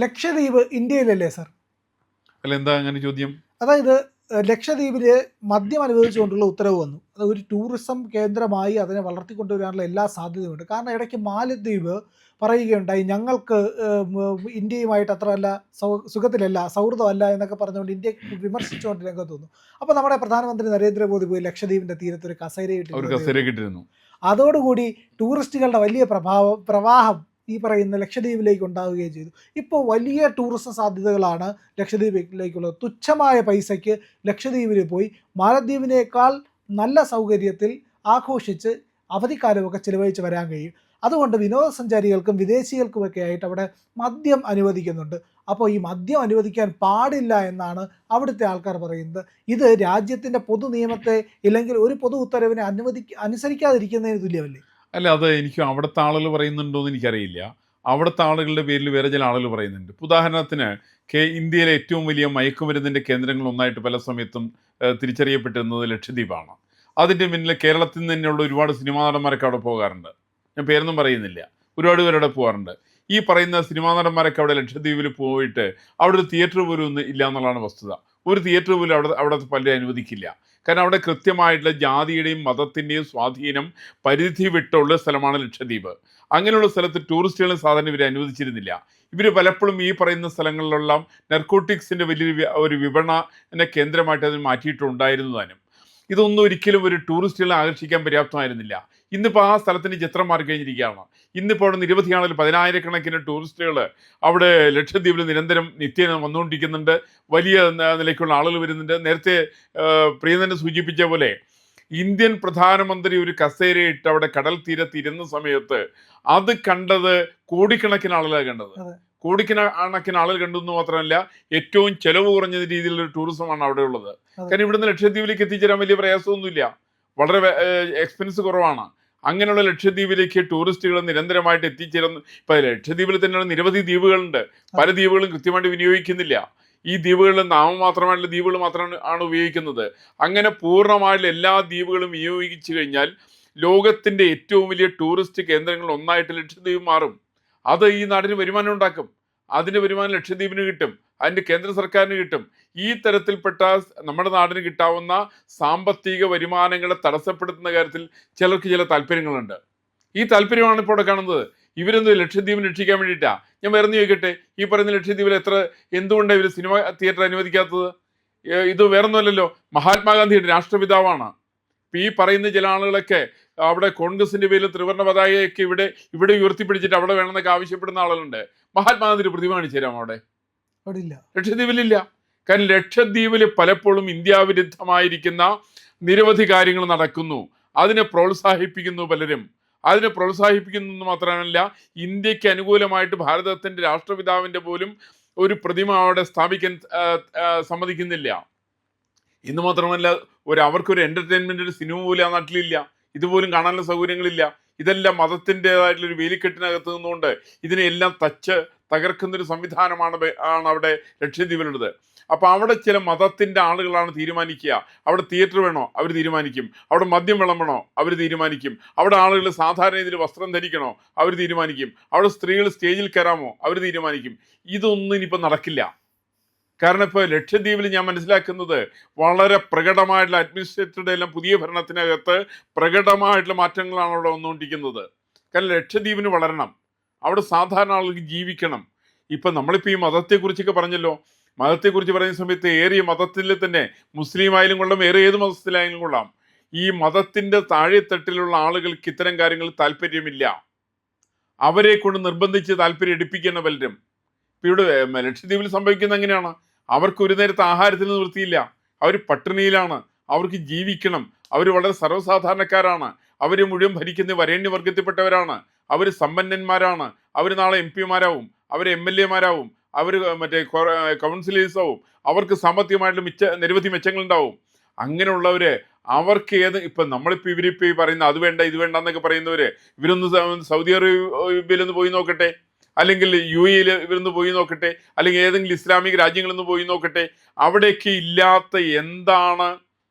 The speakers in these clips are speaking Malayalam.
ലക്ഷദ്വീപ് ഇന്ത്യയിലല്ലേ സർ? അല്ല, എന്താ അങ്ങനെ ചോദ്യം? അതായത് ലക്ഷദ്വീപിൽ മദ്യം അനുവദിച്ചുകൊണ്ടുള്ള ഉത്തരവ് വന്നു. അത് ഒരു ടൂറിസം കേന്ദ്രമായി അതിനെ വളർത്തിക്കൊണ്ടുവരാനുള്ള എല്ലാ സാധ്യതയുമുണ്ട്. കാരണം ഇടയ്ക്ക് മാലദ്വീപ് പറയുകയുണ്ടായി, ഞങ്ങൾക്ക് ഇന്ത്യയുമായിട്ട് അത്ര അല്ല സുഖത്തിലല്ല, സൗഹൃദമല്ല എന്നൊക്കെ പറഞ്ഞുകൊണ്ട് ഇന്ത്യയെ വിമർശിച്ചുകൊണ്ട് രംഗത്ത് വന്നു. അപ്പോൾ നമ്മുടെ പ്രധാനമന്ത്രി നരേന്ദ്രമോദി പോയി ലക്ഷദ്വീപിൻ്റെ തീരത്ത് ഒരു കസേരയിട്ടിരുന്നു. അതോടുകൂടി ടൂറിസ്റ്റുകളുടെ വലിയ പ്രവാഹം ഈ പറയുന്ന ലക്ഷദ്വീപിലേക്ക് ഉണ്ടാവുകയും ചെയ്തു. ഇപ്പോൾ വലിയ ടൂറിസം സാധ്യതകളാണ് ലക്ഷദ്വീപിലേക്കുള്ളത്. തുച്ഛമായ പൈസയ്ക്ക് ലക്ഷദ്വീപിൽ പോയി മാലദ്വീപിനേക്കാൾ നല്ല സൗകര്യത്തിൽ ആഘോഷിച്ച് അവധിക്കാലമൊക്കെ ചിലവഴിച്ച് വരാൻ കഴിയും. അതുകൊണ്ട് വിനോദസഞ്ചാരികൾക്കും വിദേശികൾക്കുമൊക്കെ ആയിട്ട് അവിടെ മദ്യം അനുവദിക്കുന്നുണ്ട്. അപ്പോൾ ഈ മദ്യം അനുവദിക്കാൻ പാടില്ല എന്നാണ് അവിടുത്തെ ആൾക്കാർ പറയുന്നത്. ഇത് രാജ്യത്തിൻ്റെ പൊതു നിയമത്തെ ഇല്ലെങ്കിൽ ഒരു പൊതു ഉത്തരവിനെ അനുസരിക്കാതിരിക്കുന്നതിന് തുല്യമല്ലേ? അല്ല, അത് എനിക്ക് അവിടുത്തെ ആളുകൾ പറയുന്നുണ്ടോ എന്ന് എനിക്കറിയില്ല. അവിടുത്തെ ആളുകളുടെ പേരിൽ വേറെ ചില ആളുകൾ പറയുന്നുണ്ട്. ഉദാഹരണത്തിന് ഇന്ത്യയിലെ ഏറ്റവും വലിയ മയക്കുമരുന്നിൻ്റെ കേന്ദ്രങ്ങൾ ഒന്നായിട്ട് പല സമയത്തും തിരിച്ചറിയപ്പെട്ടിരുന്നത് ലക്ഷദ്വീപാണ്. അതിൻ്റെ പിന്നിൽ കേരളത്തിൽ നിന്ന് തന്നെയുള്ള ഒരുപാട് സിനിമാ നടന്മാരൊക്കെ അവിടെ പോകാറുണ്ട്. ഞാൻ പേരൊന്നും പറയുന്നില്ല, ഒരുപാട് പേരവിടെ പോകാറുണ്ട്. ഈ പറയുന്ന സിനിമാ നടന്മാരൊക്കെ അവിടെ ലക്ഷദ്വീപിൽ പോയിട്ട് അവിടെ ഒരു തിയേറ്റർ പോലും ഒന്നും ഇല്ല എന്നുള്ളതാണ് വസ്തുത. ഒരു തിയേറ്റർ പോലും അവിടെ പലരും അനുവദിക്കില്ല. കാരണം അവിടെ കൃത്യമായിട്ടുള്ള ജാതിയുടെയും മതത്തിൻ്റെയും സ്വാധീനം പരിധി വിട്ടുള്ള സ്ഥലമാണ് ലക്ഷദ്വീപ്. അങ്ങനെയുള്ള സ്ഥലത്ത് ടൂറിസ്റ്റുകളെ സാധാരണ ഇവരെ അനുവദിച്ചിരുന്നില്ല. ഇവർ പലപ്പോഴും ഈ പറയുന്ന സ്ഥലങ്ങളിലെല്ലാം നർക്കോട്ടിക്സിൻ്റെ ഒരു വിപണന കേന്ദ്രമായിട്ട് അതിന് മാറ്റിയിട്ടുണ്ടായിരുന്നു താനും. ഇതൊന്നും ഒരിക്കലും ഒരു ടൂറിസ്റ്റുകളെ ആകർഷിക്കാൻ പര്യാപ്തമായിരുന്നില്ല. ഇന്നിപ്പോൾ ആ സ്ഥലത്തിന് ചിത്രം മാറി കഴിഞ്ഞിരിക്കുകയാണ്. ഇന്നിപ്പോൾ അവിടെ നിരവധി ആളുകൾ, പതിനായിരക്കണക്കിന് ടൂറിസ്റ്റുകൾ അവിടെ ലക്ഷദ്വീപിൽ നിത്യേന വന്നുകൊണ്ടിരിക്കുന്നുണ്ട്. വലിയ നിലയ്ക്കുള്ള ആളുകൾ വരുന്നുണ്ട്. നേരത്തെ പ്രിയനന്ദൻ സൂചിപ്പിച്ച പോലെ ഇന്ത്യൻ പ്രധാനമന്ത്രി ഒരു കസേരയിട്ട് അവിടെ കടൽ തീരത്ത് ഇരുന്ന സമയത്ത് അത് കണ്ടത് കോടിക്കണക്കിന് ആളുകളാണ് കണ്ടത്. കോടിക്കണക്കിന് ആളുകൾ കണ്ടു എന്ന് മാത്രമല്ല, ഏറ്റവും ചെലവ് കുറഞ്ഞ രീതിയിലുള്ള ടൂറിസമാണ് അവിടെ ഉള്ളത്. കാരണം ഇവിടുന്ന് ലക്ഷദ്വീപിലേക്ക് എത്തിച്ചേരാൻ വലിയ പ്രയാസമൊന്നുമില്ല, വളരെ എക്സ്പെൻസ് കുറവാണ്. അങ്ങനെയുള്ള ലക്ഷദ്വീപിലേക്ക് ടൂറിസ്റ്റുകൾ നിരന്തരമായിട്ട് എത്തിച്ചേരുന്നു. ഇപ്പം ലക്ഷദ്വീപിൽ തന്നെയുള്ള നിരവധി ദ്വീപുകളുണ്ട്. പല ദ്വീപുകളും കൃത്യമായിട്ട് വിനിയോഗിക്കുന്നില്ല. ഈ ദ്വീപുകളിൽ നാമമാത്രമായിട്ടുള്ള ദ്വീപുകൾ മാത്രമാണ് ഉപയോഗിക്കുന്നത്. അങ്ങനെ പൂർണ്ണമായിട്ടുള്ള എല്ലാ ദ്വീപുകളും വിനിയോഗിച്ചു കഴിഞ്ഞാൽ ലോകത്തിൻ്റെ ഏറ്റവും വലിയ ടൂറിസ്റ്റ് കേന്ദ്രങ്ങൾ ഒന്നായിട്ട് ലക്ഷദ്വീപ് മാറും. അത് ഈ നാടിന് വരുമാനം ഉണ്ടാക്കും. അതിൻ്റെ വരുമാനം ലക്ഷദ്വീപിന് കിട്ടും, അതിൻ്റെ കേന്ദ്ര സർക്കാരിന് കിട്ടും. ഈ തരത്തിൽപ്പെട്ട നമ്മുടെ നാടിന് കിട്ടാവുന്ന സാമ്പത്തിക വരുമാനങ്ങളെ തടസ്സപ്പെടുത്തുന്ന കാര്യത്തിൽ ചിലർക്ക് ചില താല്പര്യങ്ങളുണ്ട്. ഈ താല്പര്യമാണ് ഇപ്പോൾ ഇവിടെ കാണുന്നത്. ഇവരൊന്നും ലക്ഷദ്വീപിനെ രക്ഷിക്കാൻ വേണ്ടിയിട്ടാണ്. ഞാൻ വേറെ ചോദിക്കട്ടെ, ഈ പറയുന്ന ലക്ഷദ്വീപിൽ എന്തുകൊണ്ടാണ് ഇവർ സിനിമ തിയേറ്റർ അനുവദിക്കാത്തത്? ഇത് വേറൊന്നുമല്ലല്ലോ, മഹാത്മാഗാന്ധിയുടെ രാഷ്ട്രപിതാവാണ്. ഈ പറയുന്ന ചില ആളുകളൊക്കെ അവിടെ കോൺഗ്രസിന്റെ പേരിൽ ത്രിവർണ്ണ പതാകയൊക്കെ ഇവിടെ ഉയർത്തിപ്പിടിച്ചിട്ട് അവിടെ വേണമെന്നൊക്കെ ആവശ്യപ്പെടുന്ന ആളുകളുണ്ട്. മഹാത്മാഗാന്ധി പ്രതിമ കാണിച്ചു തരാം അവിടെ? ലക്ഷദ്വീപിലില്ല. കാരണം ലക്ഷദ്വീപിൽ പലപ്പോഴും ഇന്ത്യാവിരുദ്ധമായിരിക്കുന്ന നിരവധി കാര്യങ്ങൾ നടക്കുന്നു. അതിനെ പ്രോത്സാഹിപ്പിക്കുന്നു പലരും. അതിനെ പ്രോത്സാഹിപ്പിക്കുന്നു മാത്രമല്ല, ഇന്ത്യക്ക് അനുകൂലമായിട്ട് ഭാരതത്തിന്റെ രാഷ്ട്രപിതാവിന്റെ പോലും ഒരു പ്രതിമ അവിടെ സ്ഥാപിക്കാൻ സമ്മതിക്കുന്നില്ല. ഇന്ന് മാത്രമല്ല, അവർക്കൊരു എൻ്റർടൈൻമെൻ്റ്, ഒരു സിനിമ പോലും ആ നാട്ടിലില്ല. ഇതുപോലും കാണാനുള്ള സൗകര്യങ്ങളില്ല. ഇതെല്ലാം മതത്തിൻ്റെതായിട്ടുള്ളൊരു വേലിക്കെട്ടിനകത്ത് നിന്നുകൊണ്ട് ഇതിനെല്ലാം തകർക്കുന്നൊരു സംവിധാനമാണ് അവിടെ ലക്ഷദ്വീപിലുള്ളത്. അപ്പോൾ അവിടെ ചില മതത്തിൻ്റെ ആളുകളാണ് തീരുമാനിക്കുക. അവിടെ തിയേറ്റർ വേണോ അവർ തീരുമാനിക്കും, അവിടെ മദ്യം വിളമ്പണോ അവർ തീരുമാനിക്കും, അവിടെ ആളുകൾ സാധാരണ രീതിയിൽ വസ്ത്രം ധരിക്കണോ അവർ തീരുമാനിക്കും, അവിടെ സ്ത്രീകൾ സ്റ്റേജിൽ കയറാമോ അവർ തീരുമാനിക്കും. ഇതൊന്നും ഇനിയിപ്പോൾ നടക്കില്ല. കാരണം ഇപ്പോൾ ലക്ഷദ്വീപിൽ ഞാൻ മനസ്സിലാക്കുന്നത് വളരെ പ്രകടമായിട്ടുള്ള അഡ്മിനിസ്ട്രേറ്ററുടെ എല്ലാം പുതിയ ഭരണത്തിനകത്ത് പ്രകടമായിട്ടുള്ള മാറ്റങ്ങളാണ് അവിടെ വന്നുകൊണ്ടിരിക്കുന്നത്. കാരണം ലക്ഷദ്വീപിന് വളരണം, അവിടെ സാധാരണ ആളുകൾക്ക് ജീവിക്കണം. ഇപ്പം നമ്മളിപ്പോൾ ഈ മതത്തെക്കുറിച്ചൊക്കെ പറഞ്ഞല്ലോ. മതത്തെക്കുറിച്ച് പറയുന്ന സമയത്ത് ഏറിയ മതത്തിൽ തന്നെ മുസ്ലിം ആയാലും കൊള്ളാം, ഏത് മതത്തിലായാലും കൊള്ളാം, ഈ മതത്തിൻ്റെ താഴെത്തട്ടിലുള്ള ആളുകൾക്ക് ഇത്തരം കാര്യങ്ങൾ താല്പര്യമില്ല. അവരെ കൊണ്ട് നിർബന്ധിച്ച് താല്പര്യം എടുപ്പിക്കുന്ന പലരും. ഇപ്പം ഇവിടെ ലക്ഷദ്വീപിൽ സംഭവിക്കുന്നത് എങ്ങനെയാണ്? അവർക്ക് ഒരു നേരത്തെ ആഹാരത്തിന് നിവൃത്തിയില്ല, അവർ പട്ടിണിയിലാണ്, അവർക്ക് ജീവിക്കണം. അവർ വളരെ സർവ്വസാധാരണക്കാരാണ്. അവർ മുഴുവൻ ഭരിക്കുന്ന വരേണ്യവർഗത്തിൽപ്പെട്ടവരാണ്. അവർ സമ്പന്നന്മാരാണ്. അവർ നാളെ MP-മാരാവും, അവർ MLA-മാരാവും, അവർ കൗൺസിലേഴ്സാവും. അവർക്ക് സാമ്പത്തികമായിട്ട് നിരവധി മെച്ചങ്ങളുണ്ടാവും. അങ്ങനെയുള്ളവർ അവർക്ക് ഇപ്പം നമ്മളിപ്പോൾ ഇവരിപ്പോൾ ഈ പറയുന്ന അത് വേണ്ട ഇത് വേണ്ട എന്നൊക്കെ പറയുന്നവർ, ഇവരൊന്ന് സൗദി അറേബ്യയിലൊന്ന് പോയി നോക്കട്ടെ, അല്ലെങ്കിൽ UAE ഇവരൊന്ന് പോയി നോക്കട്ടെ, അല്ലെങ്കിൽ ഏതെങ്കിലും ഇസ്ലാമിക രാജ്യങ്ങളൊന്ന് പോയി നോക്കട്ടെ. അവിടേക്ക് ഇല്ലാത്ത എന്താണ്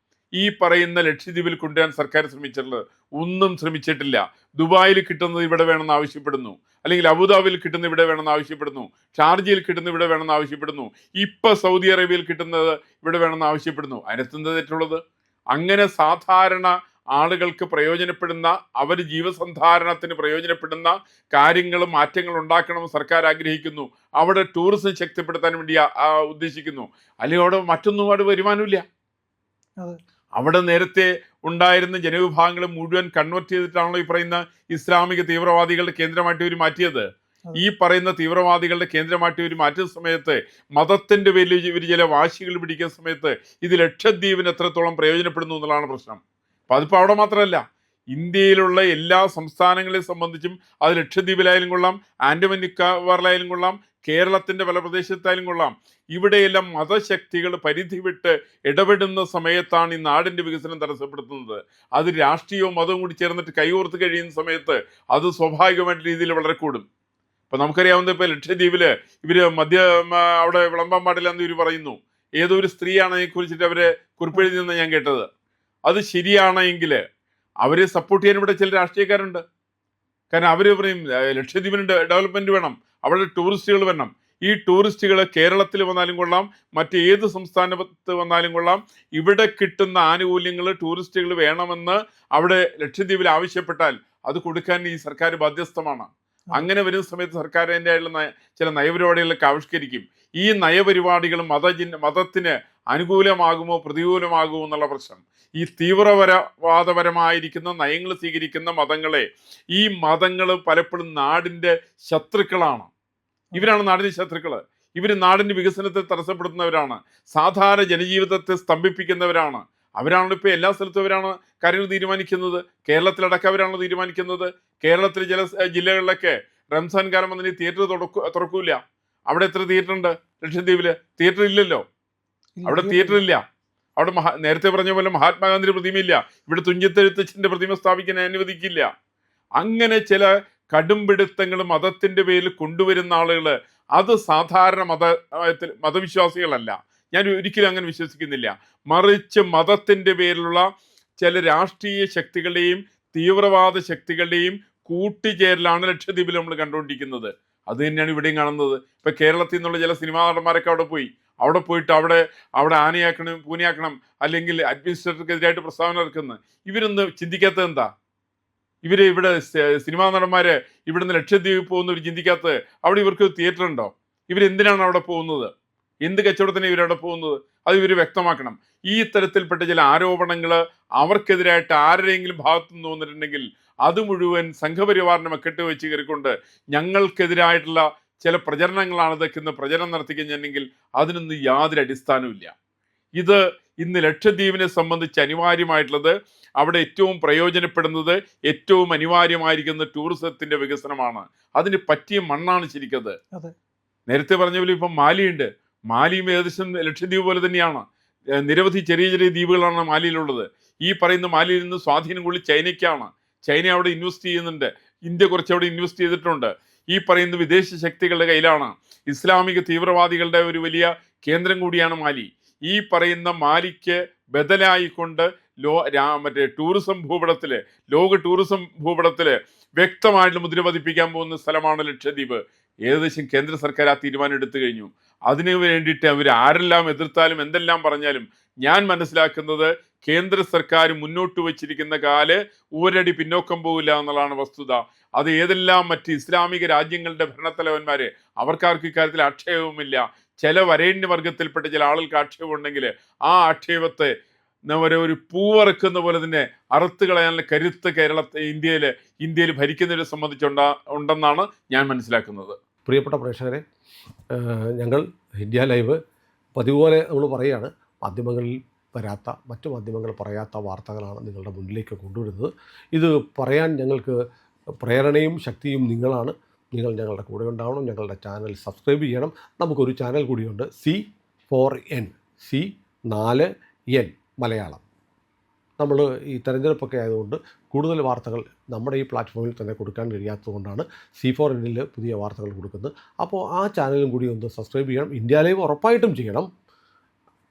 ഈ പറയുന്ന ലക്ഷദ്വീപിൽ കൊണ്ടുവരാൻ സർക്കാർ ശ്രമിച്ചിട്ടുള്ളത്? ഒന്നും ശ്രമിച്ചിട്ടില്ല. ദുബായിൽ കിട്ടുന്നത് ഇവിടെ വേണമെന്ന് ആവശ്യപ്പെടുന്നു, അല്ലെങ്കിൽ അബുദാബിയിൽ കിട്ടുന്നത് ഇവിടെ വേണമെന്ന് ആവശ്യപ്പെടുന്നു, ഷാർജയിൽ കിട്ടുന്നത് ഇവിടെ വേണമെന്ന് ആവശ്യപ്പെടുന്നു, ഇപ്പൊ സൗദി അറേബ്യയിൽ കിട്ടുന്നത് ഇവിടെ വേണമെന്ന് ആവശ്യപ്പെടുന്നു. അതിനകത്തെന്താ തെറ്റുള്ളത്? അങ്ങനെ സാധാരണ ആളുകൾക്ക് പ്രയോജനപ്പെടുന്ന, അവർ ജീവസന്ധാരണത്തിന് പ്രയോജനപ്പെടുന്ന കാര്യങ്ങളും മാറ്റങ്ങൾ ഉണ്ടാക്കണമെന്ന് സർക്കാർ ആഗ്രഹിക്കുന്നു. അവിടെ ടൂറിസം ശക്തിപ്പെടുത്താൻ വേണ്ടി ഉദ്ദേശിക്കുന്നു. അല്ലെങ്കിൽ അവിടെ മറ്റൊന്നും അവിടെ വരുമാനമില്ല. അതെ. അവിടെ നേരത്തെ ഉണ്ടായിരുന്ന ജനവിഭാഗങ്ങളെ മുഴുവൻ കൺവെർട്ട് ചെയ്തിട്ടാണല്ലോ ഈ പറയുന്ന ഇസ്ലാമിക തീവ്രവാദികളുടെ കേന്ദ്രമായിട്ട് ഇവർ മാറ്റിയത്. ഈ പറയുന്ന തീവ്രവാദികളുടെ കേന്ദ്രമായിട്ട് ഇവർ മാറ്റുന്ന സമയത്ത്, മതത്തിന്റെ പേരിൽ ഇവർ ചില വാശികൾ പിടിക്കുന്ന സമയത്ത് ഇത് ലക്ഷദ്വീപിന് എത്രത്തോളം പ്രയോജനപ്പെടുന്നു എന്നുള്ളതാണ് പ്രശ്നം. അപ്പൊ അതിപ്പോ അവിടെ മാത്രമല്ല, ഇന്ത്യയിലുള്ള എല്ലാ സംസ്ഥാനങ്ങളെ സംബന്ധിച്ചും, അത് ലക്ഷദ്വീപിലായാലും കൊള്ളാം, ആൻഡമാൻ നിക്കോബാറിലായാലും കൊള്ളാം, കേരളത്തിന്റെ പല പ്രദേശത്തായാലും കൊള്ളാം, ഇവിടെയെല്ലാം മതശക്തികൾ പരിധി വിട്ട് ഇടപെടുന്ന സമയത്താണ് ഈ നാടിന്റെ വികസനം തടസ്സപ്പെടുത്തുന്നത്. അത് രാഷ്ട്രീയവും മതവും കൂടി ചേർന്നിട്ട് കൈകോർത്ത് കഴിയുന്ന സമയത്ത് അത് സ്വാഭാവികമായിട്ട് രീതിയിൽ വളരെ കൂടും. ഇപ്പൊ നമുക്കറിയാവുന്ന ഇപ്പൊ ലക്ഷദ്വീപില് ഇവര് അവിടെ വിളമ്പാൻ പാടില്ല എന്ന് ഇവർ പറയുന്നു. ഏതോ ഒരു സ്ത്രീയാണ് അതിനെ കുറിച്ചിട്ട് അവര് കുറിപ്പെഴുതിയെന്ന് ഞാൻ കേട്ടത്. അത് ശരിയാണെങ്കിൽ അവരെ സപ്പോർട്ട് ചെയ്യാൻ ഇവിടെ ചില രാഷ്ട്രീയക്കാരുണ്ട്. കാരണം അവർ പറയും ലക്ഷദ്വീപിന് ഡെവലപ്മെന്റ് വേണം, അവിടെ ടൂറിസ്റ്റുകൾ വരണം. ഈ ടൂറിസ്റ്റുകൾ കേരളത്തിൽ വന്നാലും കൊള്ളാം, മറ്റേത് സംസ്ഥാനത്ത് വന്നാലും കൊള്ളാം, ഇവിടെ കിട്ടുന്ന ആനുകൂല്യങ്ങൾ ടൂറിസ്റ്റുകൾ വേണമെന്ന് അവിടെ ലക്ഷദ്വീപിൽ ആവശ്യപ്പെട്ടാൽ അത് കൊടുക്കാൻ ഈ സർക്കാർ ബാധ്യസ്ഥമാണ്. അങ്ങനെ വരുന്ന സമയത്ത് സർക്കാർ അതിൻ്റെ ആയിട്ടുള്ള ചില നയപരിപാടികളൊക്കെ ആവിഷ്കരിക്കും. ഈ നയപരിപാടികൾ മതത്തിന് അനുകൂലമാകുമോ പ്രതികൂലമാകുമോ എന്നുള്ള പ്രശ്നം. ഈ തീവ്രവാദപരമായിരിക്കുന്ന നയങ്ങൾ സ്വീകരിക്കുന്ന മതങ്ങളെ, ഈ മതങ്ങൾ പലപ്പോഴും നാടിൻ്റെ ശത്രുക്കളാണ്. ഇവരാണ് നാടിൻ്റെ ശത്രുക്കൾ. ഇവർ നാടിൻ്റെ വികസനത്തെ തടസ്സപ്പെടുത്തുന്നവരാണ്, സാധാരണ ജനജീവിതത്തെ സ്തംഭിപ്പിക്കുന്നവരാണ്. അവരാണല്ലോ ഇപ്പോൾ എല്ലാ സ്ഥലത്തും അവരാണ് കാര്യങ്ങൾ തീരുമാനിക്കുന്നത്. കേരളത്തിലടക്കം അവരാണല്ലോ തീരുമാനിക്കുന്നത്. കേരളത്തിലെ ചില ജില്ലകളിലൊക്കെ റംസാൻ കാലം വന്നിട്ട് തിയേറ്റർ തുറക്കൂല. അവിടെ എത്ര തിയേറ്റർ ഉണ്ട്? ലക്ഷദ്വീപില് തിയേറ്റർ ഇല്ലല്ലോ. അവിടെ തിയേറ്റർ ഇല്ല. അവിടെ നേരത്തെ പറഞ്ഞ പോലെ മഹാത്മാഗാന്ധിയുടെ പ്രതിമയില്ല. ഇവിടെ തുഞ്ചത്തെഴുത്തച്ഛൻ്റെ പ്രതിമ സ്ഥാപിക്കാൻ അനുവദിക്കില്ല. അങ്ങനെ ചില കടുംപിടുത്തങ്ങൾ മതത്തിന്റെ പേരിൽ കൊണ്ടുവരുന്ന ആളുകൾ, അത് സാധാരണ മതവിശ്വാസികളല്ല. ഞാൻ ഒരിക്കലും അങ്ങനെ വിശ്വസിക്കുന്നില്ല. മറിച്ച് മതത്തിന്റെ പേരിലുള്ള ചില രാഷ്ട്രീയ ശക്തികളുടെയും തീവ്രവാദ ശക്തികളുടെയും കൂട്ടിച്ചേരലാണ് ലക്ഷദ്വീപിൽ നമ്മൾ കണ്ടുകൊണ്ടിരിക്കുന്നത്. അത് തന്നെയാണ് ഇവിടെയും കാണുന്നത്. ഇപ്പൊ കേരളത്തിൽ നിന്നുള്ള ചില സിനിമാ നടന്മാരൊക്കെ അവിടെ പോയിട്ട് അവിടെ ആനയാക്കണം, പൂനയാക്കണം, അല്ലെങ്കിൽ അഡ്മിനിസ്ട്രേറ്റർക്കെതിരായിട്ട് പ്രസ്താവന ഇറക്കുന്നത്. ഇവരൊന്ന് ചിന്തിക്കാത്തത് എന്താ? ഇവര് ഇവിടെ സിനിമാ നടന്മാര് ഇവിടുന്ന് ലക്ഷദ്വീപിൽ പോകുന്നവർ ചിന്തിക്കാത്തത് അവിടെ ഇവർക്ക് തിയേറ്റർ ഉണ്ടോ? ഇവരെന്തിനാണ് അവിടെ പോകുന്നത്? എന്ത് കച്ചവടത്തിന് ഇവരവിടെ പോകുന്നത്? അത് ഇവർ വ്യക്തമാക്കണം. ഈ തരത്തിൽപ്പെട്ട ചില ആരോപണങ്ങൾ അവർക്കെതിരായിട്ട് ആരുടെയെങ്കിലും ഭാഗത്തു നിന്ന് വന്നിട്ടുണ്ടെങ്കിൽ അത് മുഴുവൻ സംഘപരിവാറിനെ മെക്കെട്ട് വെച്ച് കയറിക്കൊണ്ട് ഞങ്ങൾക്കെതിരായിട്ടുള്ള ചില പ്രചരണങ്ങളാണ് ഇതൊക്കെ ഇന്ന് പ്രചരണം നടത്തിക്കഴിഞ്ഞിട്ടുണ്ടെങ്കിൽ അതിനൊന്നും യാതൊരു അടിസ്ഥാനവുമില്ല. ഇത് ഇന്ന് ലക്ഷദ്വീപിനെ സംബന്ധിച്ച് അനിവാര്യമായിട്ടുള്ളത്, അവിടെ ഏറ്റവും പ്രയോജനപ്പെടുന്നത്, ഏറ്റവും അനിവാര്യമായിരിക്കുന്ന ടൂറിസത്തിന്റെ വികസനമാണ്. അതിന് പറ്റിയ മണ്ണാണ് ശരിക്കത്. നേരത്തെ പറഞ്ഞ പോലെ ഇപ്പം മാലിയുണ്ട്. മാലിയും ഏകദേശം ലക്ഷദ്വീപ് പോലെ തന്നെയാണ്. നിരവധി ചെറിയ ചെറിയ ദ്വീപുകളാണ് മാലിയിലുള്ളത്. ഈ പറയുന്ന മാലിയിൽ നിന്ന് സ്വാധീനം കൂടി ചൈനയ്ക്കാണ്. ചൈന അവിടെ ഇൻവെസ്റ്റ് ചെയ്യുന്നുണ്ട്. ഇന്ത്യ കുറച്ചവിടെ ഇൻവെസ്റ്റ് ചെയ്തിട്ടുണ്ട്. ഈ പറയുന്ന വിദേശ ശക്തികളുടെ കയ്യിലാണ്. ഇസ്ലാമിക തീവ്രവാദികളുടെ ഒരു വലിയ കേന്ദ്രം കൂടിയാണ് മാലി. ഈ പറയുന്ന മാലിക്ക് ബദലായിക്കൊണ്ട് ടൂറിസം ഭൂപടത്തില്, ലോക ടൂറിസം ഭൂപടത്തില് വ്യക്തമായിട്ട് മുദ്ര പതിപ്പിക്കാൻ പോകുന്ന സ്ഥലമാണ് ലക്ഷദ്വീപ്. ഏകദേശം കേന്ദ്ര സർക്കാർ ആ തീരുമാനം എടുത്തു കഴിഞ്ഞു. അതിനു വേണ്ടിയിട്ട് അവർ ആരെല്ലാം എതിർത്താലും എന്തെല്ലാം പറഞ്ഞാലും ഞാൻ മനസ്സിലാക്കുന്നത് കേന്ദ്ര സർക്കാർ മുന്നോട്ട് വച്ചിരിക്കുന്ന കാല് ഒരടി പിന്നോക്കം പോകില്ല എന്നുള്ളതാണ് വസ്തുത. അത് ഏതെല്ലാം മറ്റ് ഇസ്ലാമിക രാജ്യങ്ങളുടെ ഭരണത്തലവന്മാര്, അവർക്കാർക്ക് ഇക്കാര്യത്തിൽ ആക്ഷേപവുമില്ല. ചില വരേണ്യവർഗത്തിൽപ്പെട്ട ചില ആളുകൾക്ക് ആക്ഷേപമുണ്ടെങ്കിൽ ആ ആക്ഷേപത്തെ ഒരു പൂവറുക്കുന്ന പോലെ തന്നെ അറുത്ത് കളയാനുള്ള കരുത്ത് ഇന്ത്യയിൽ ഭരിക്കുന്നവരെ സംബന്ധിച്ചുണ്ടെന്നാണ് ഞാൻ മനസ്സിലാക്കുന്നത്. പ്രിയപ്പെട്ട പ്രേക്ഷകരെ, ഞങ്ങൾ ഇന്ത്യ ലൈവ് പതിവ് പോലെ നമ്മൾ പറയുകയാണ്, മാധ്യമങ്ങളിൽ വരാത്ത, മറ്റു മാധ്യമങ്ങൾ പറയാത്ത വാർത്തകളാണ് നിങ്ങളുടെ മുന്നിലേക്ക് കൊണ്ടുവരുന്നത്. ഇത് പറയാൻ ഞങ്ങൾക്ക് പ്രേരണയും ശക്തിയും നിങ്ങളാണ്. നിങ്ങൾ ഞങ്ങളുടെ കൂടെ ഉണ്ടാവണം. ഞങ്ങളുടെ ചാനൽ സബ്സ്ക്രൈബ് ചെയ്യണം. നമുക്കൊരു ചാനൽ കൂടിയുണ്ട്, C4N, C4N മലയാളം. നമ്മൾ ഈ തെരഞ്ഞെടുപ്പൊക്കെ ആയതുകൊണ്ട് കൂടുതൽ വാർത്തകൾ നമ്മുടെ ഈ പ്ലാറ്റ്ഫോമിൽ തന്നെ കൊടുക്കാൻ കഴിയാത്തതുകൊണ്ടാണ് C4Nൽ പുതിയ വാർത്തകൾ കൊടുക്കുന്നത്. അപ്പോൾ ആ ചാനലും കൂടി ഒന്ന് സബ്സ്ക്രൈബ് ചെയ്യണം. ഇന്ത്യ ലൈവ് ഉറപ്പായിട്ടും ചെയ്യണം.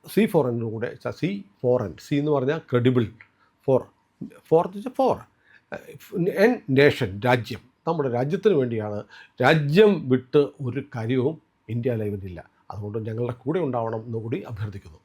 C4N-ലൂടെ C4N, സി എന്ന് പറഞ്ഞാൽ ക്രെഡിബിൾ, ഫോർ എൻ നേഷൻ, രാജ്യം, നമ്മുടെ രാജ്യത്തിന് വേണ്ടിയാണ്. രാജ്യം വിട്ട് ഒരു കാര്യവും ഇന്ത്യ ലൈവിനില്ല. അതുകൊണ്ട് ഞങ്ങളുടെ കൂടെ ഉണ്ടാവണം എന്നുകൂടി അഭ്യർത്ഥിക്കുന്നു.